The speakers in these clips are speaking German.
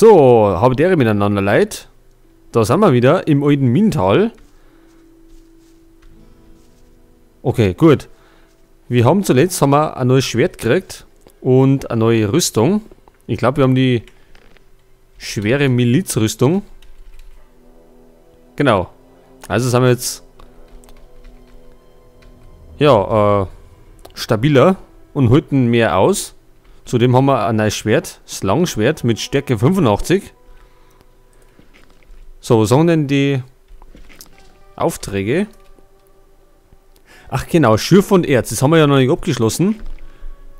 So, habe der miteinander leid. Da sind wir wieder im alten Minental. Okay, gut. Wir haben zuletzt ein neues Schwert gekriegt und eine neue Rüstung. Ich glaube, wir haben die schwere Milizrüstung. Genau. Also sind wir jetzt ja stabiler und halten mehr aus. Zudem haben wir ein neues Schwert, das Langschwert mit Stärke 85. So, was sagen denn die Aufträge? Ach genau, Schürf und Erz, das haben wir ja noch nicht abgeschlossen.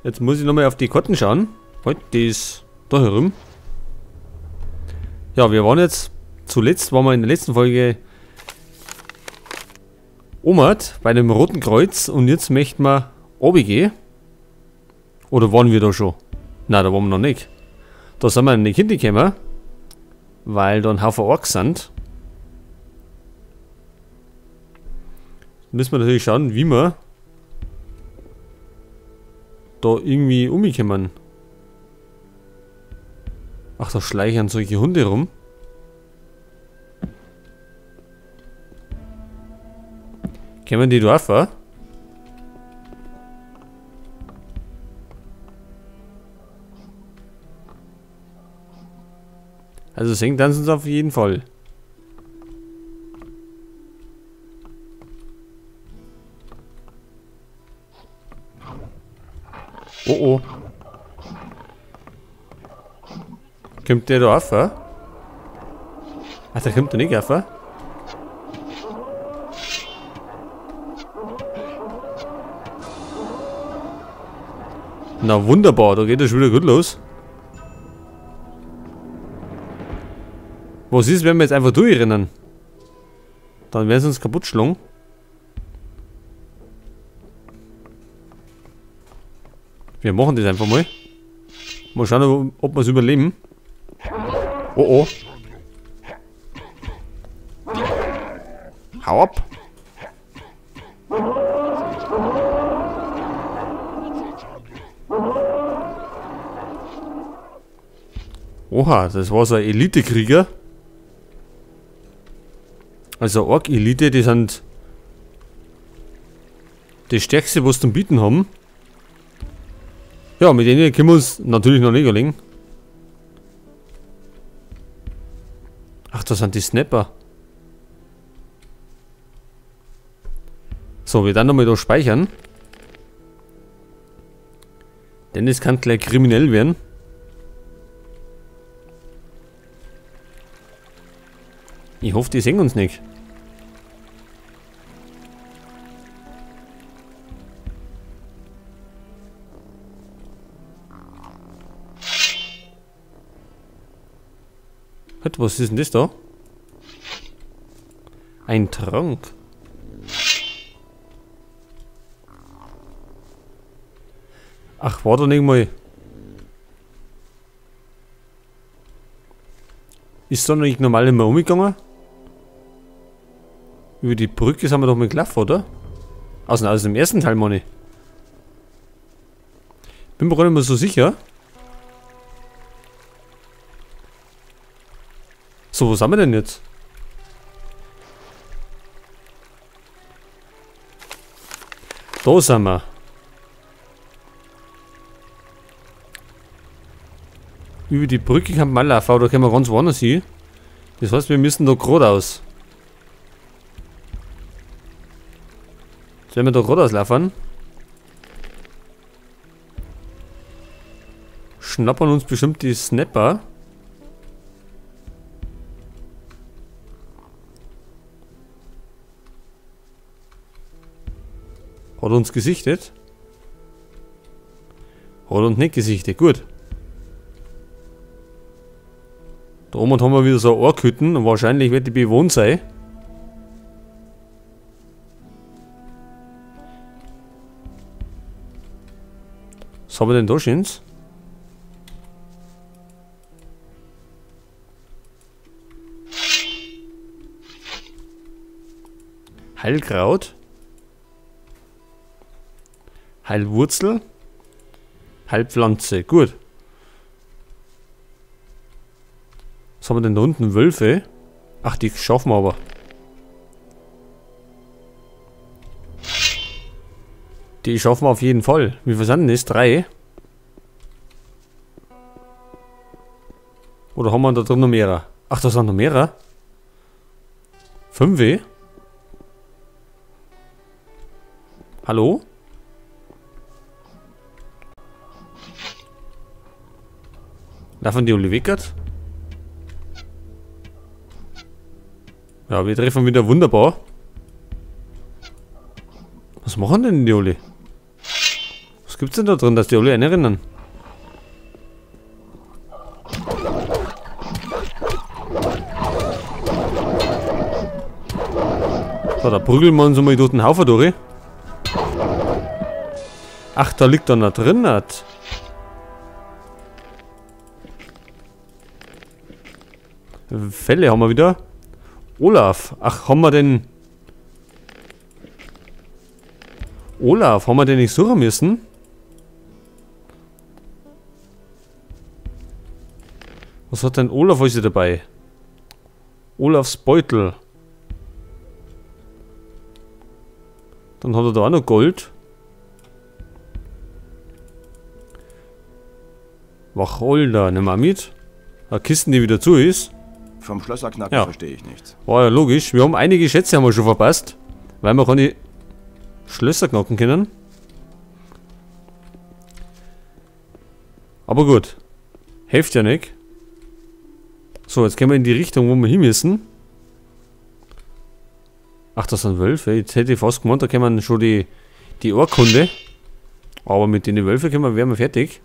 Jetzt muss ich nochmal auf die Karten schauen. Halt, die ist da herum. Ja, wir waren jetzt, zuletzt waren wir in der letzten Folge Omert bei dem Roten Kreuz und jetzt möchten wir runtergehen. Oder waren wir da schon? Nein, da waren wir noch nicht. Da sind wir nicht hingekommen, weil da ein Haufen Orks sind. Müssen wir natürlich schauen, wie wir da irgendwie umkommen. Ach, da schleichen solche Hunde rum. Kennen die Dörfer? Also singen tanzen sie auf jeden Fall. Oh oh. Kommt der da auf? Ach, der kommt da nicht auf. Na wunderbar, da geht es schon wieder gut los. Was ist, wenn wir jetzt einfach durchrennen? Dann werden sie uns kaputt schlagen. Wir machen das einfach mal. Mal schauen, ob wir es überleben. Oh oh. Hau ab. Oha, das war so ein Elite-Krieger. Also Ork-Elite, die sind das Stärkste, was zum Bieten haben. Ja, mit denen können wir uns natürlich noch nicht erlegen. Ach, das sind die Snapper. So, wir dann nochmal da speichern. Denn es kann gleich kriminell werden. Ich hoffe, die sehen uns nicht. Was ist denn das da? Ein Trank. Ach, war da nicht mal. Ist da noch nicht normal immer umgegangen? Über die Brücke sind wir doch mal gelaufen, oder? Aus dem ersten Teil, Mann. Bin mir gar nicht mehr so sicher. So, wo sind wir denn jetzt? Da sind wir. Über die Brücke kann man laufen, da können wir ganz woanders hin. Das heißt, wir müssen da geradeaus. Sollen wir da geradeaus laufen? Schnappern uns bestimmt die Snapper. Hat er uns gesichtet? Hat uns nicht gesichtet, gut. Da oben haben wir wieder so Orkhütten und wahrscheinlich wird die bewohnt sein. Was haben wir denn da schönes? Heilkraut. Heilwurzel. Heilpflanze. Gut. Was haben wir denn da unten? Wölfe? Ach, die schaffen wir aber. Die schaffen wir auf jeden Fall. Wie viel sind denn das? 3? Oder haben wir da drin noch mehrere? Ach, da sind noch mehrere. 5? Hallo? Laufen die alle weggert? Ja, wir treffen wieder wunderbar. Was machen denn die alle? Was gibt's denn da drin, dass die alle erinnern? So, da prügeln wir uns mal durch den Haufen durch. Ach, da liegt er noch drin. Fälle haben wir wieder. Olaf. Ach, haben wir den... Olaf, haben wir den nicht suchen müssen? Was hat denn Olaf heute dabei? Olafs Beutel. Dann hat er da auch noch Gold. Wacholder, nehmen wir mit. Eine Kiste, die wieder zu ist. Vom Schlösserknacken verstehe ich nichts. War ja logisch. Wir haben einige Schätze haben wir schon verpasst. Weil wir keine Schlösser knacken können. Aber gut. Hilft ja nicht. So, jetzt gehen wir in die Richtung, wo wir hin müssen. Ach, das sind Wölfe. Jetzt hätte ich fast gemeint, da können wir schon die Urkunde. Aber mit den Wölfen wären wir fertig.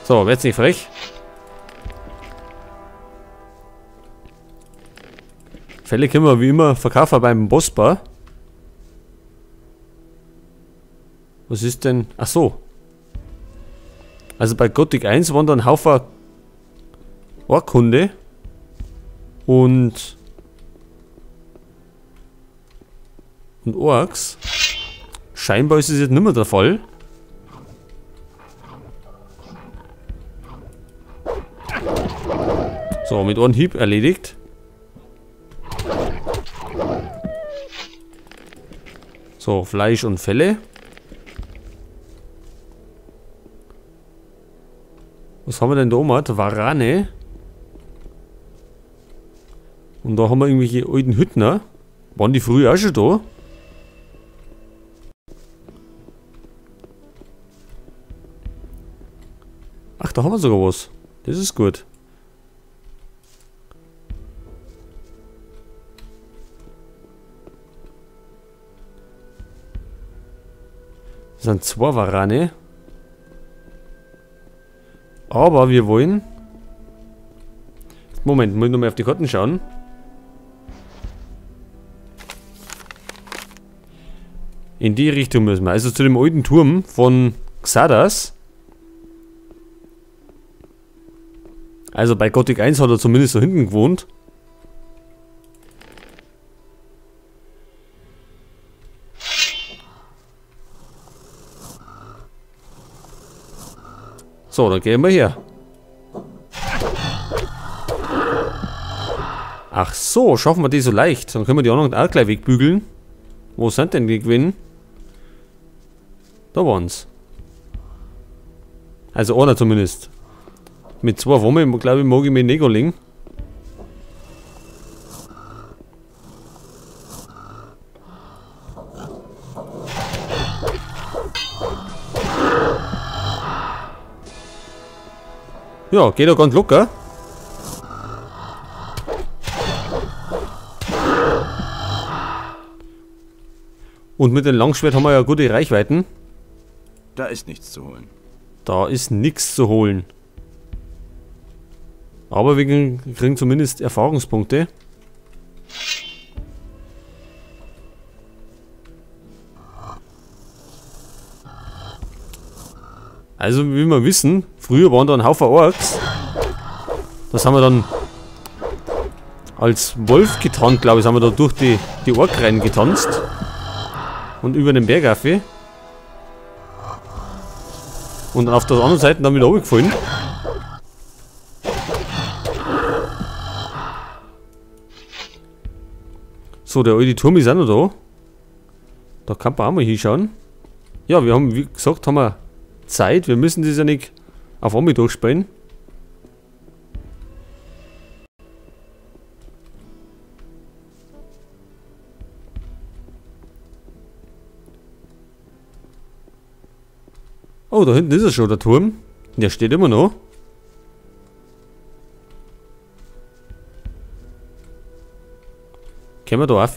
So, wird's nicht frech. Fälle können wir wie immer verkaufen beim Bossbar. Was ist denn? Ach so. Also bei Gothic 1 waren da ein Haufen Urkunde. Und Orks. Scheinbar ist es jetzt nicht mehr der Fall. So, mit einem Hieb erledigt. So, Fleisch und Felle. Was haben wir denn da oben? Warane. Und da haben wir irgendwelche alten Hüttner. Waren die früher auch schon da? Ach, da haben wir sogar was. Das ist gut. Das sind 2 Warane. Aber wir wollen... Moment, muss ich nochmal auf die Karten schauen. In die Richtung müssen wir. Also zu dem alten Turm von Xardas. Also bei Gothic 1 hat er zumindest so hinten gewohnt. So, dann gehen wir her. Ach so, schaffen wir die so leicht. Dann können wir die anderen auch gleich wegbügeln. Wo sind denn die gewinnen? Da waren's. Also einer zumindest. Mit 2 Wommen, glaube ich, mag ich mir Nego legen. Ja, geht doch ganz locker. Und mit dem Langschwert haben wir ja gute Reichweiten. Da ist nichts zu holen. Da ist nichts zu holen. Aber wir kriegen zumindest Erfahrungspunkte. Also wie wir wissen, früher waren da ein Haufen Orks. Das haben wir dann als Wolf getanzt, glaube ich, sind wir da durch die Ork rein getanzt. Und über den Berg auf. Und dann auf der anderen Seite dann wieder runtergefallen. So, der alte Turm ist auch noch da. Da kann man auch mal hinschauen. Ja, wir haben, wie gesagt, haben wir Zeit. Wir müssen das ja nicht auf einmal durchspielen. Oh, da hinten ist er schon, der Turm. Der steht immer noch. Können wir da auf?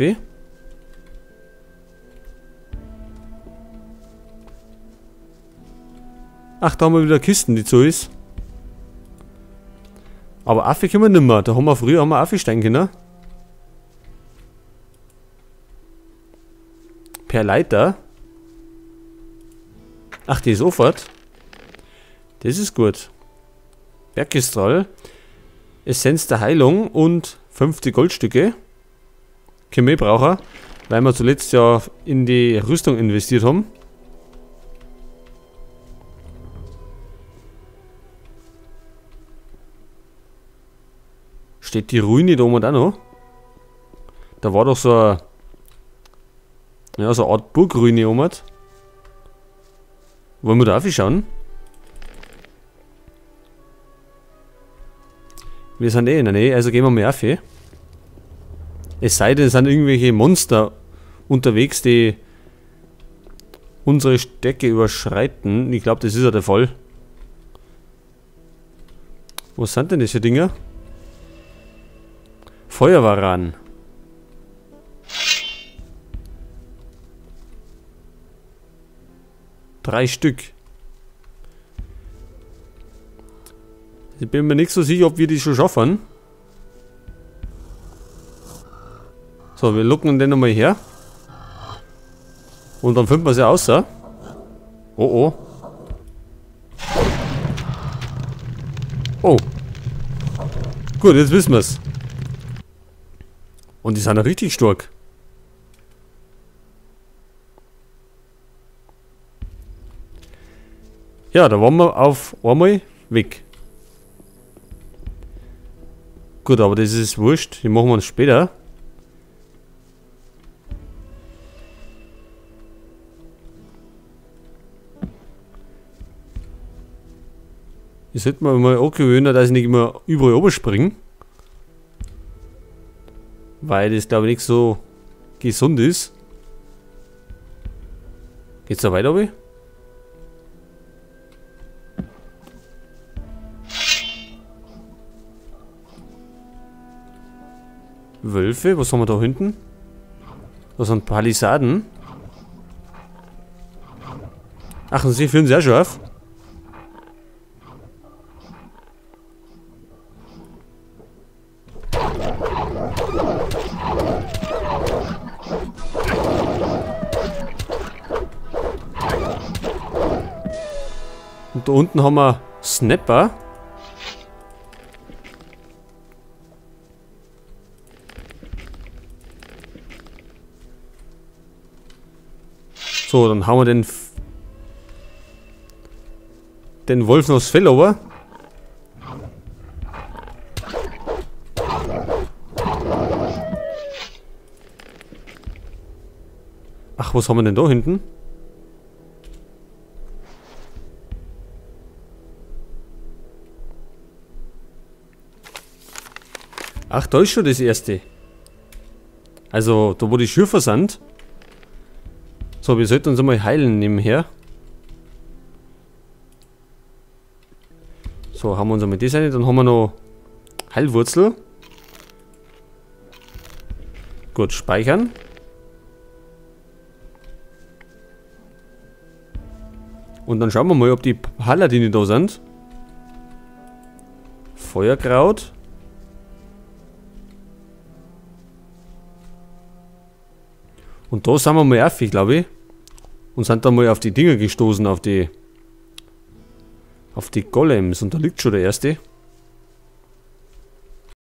Ach, da haben wir wieder Kisten, die zu ist. Aber Affe können wir nicht mehr. Da haben wir früher Affe steigen können. Per Leiter. Ach, die ist sofort. Das ist gut. Bergkristall. Essenz der Heilung und 50 Goldstücke. Können wir brauchen, weil wir zuletzt ja in die Rüstung investiert haben. Steht die Ruine da oben auch noch? Da war doch so eine, ja, so eine Art Burgruine oben. Wollen wir da aufschauen? Wir sind eh in der Nähe, also gehen wir mal auf. Es sei denn, es sind irgendwelche Monster unterwegs, die unsere Stärke überschreiten. Ich glaube, das ist ja der Fall. Was sind denn das für Dinger? Feuerwaran. Drei Stück. Ich bin mir nicht so sicher, ob wir die schon schaffen. So, wir locken den nochmal her. Und dann finden wir sie aus. Oh oh. Oh. Gut, jetzt wissen wir es. Und die sind ja richtig stark. Ja, da waren wir auf einmal weg. Gut, aber das ist wurscht. Die machen wir uns später. Ich sollte mir mal angewöhnen, dass ich nicht immer überall überspringe. Weil das, glaube ich, nicht so gesund ist. Geht's da weiter, obi? Wölfe, was haben wir da hinten? Das sind Palisaden. Ach, und sie führen sehr scharf. Und da unten haben wir Snapper. So, dann haben wir den Wolf noch das Fell over. Ach, was haben wir denn da hinten? Ach, da ist schon das erste. Also, da wo die Schürfer sind. So, wir sollten uns einmal heilen nebenher. So, haben wir uns einmal das eine. Dann haben wir noch Heilwurzel. Gut, speichern. Und dann schauen wir mal, ob die Paladine da sind. Feuerkraut. Und da sind wir mal auf, glaube ich. Und sind dann mal auf die Dinger gestoßen, auf die Golems. Und da liegt schon der erste.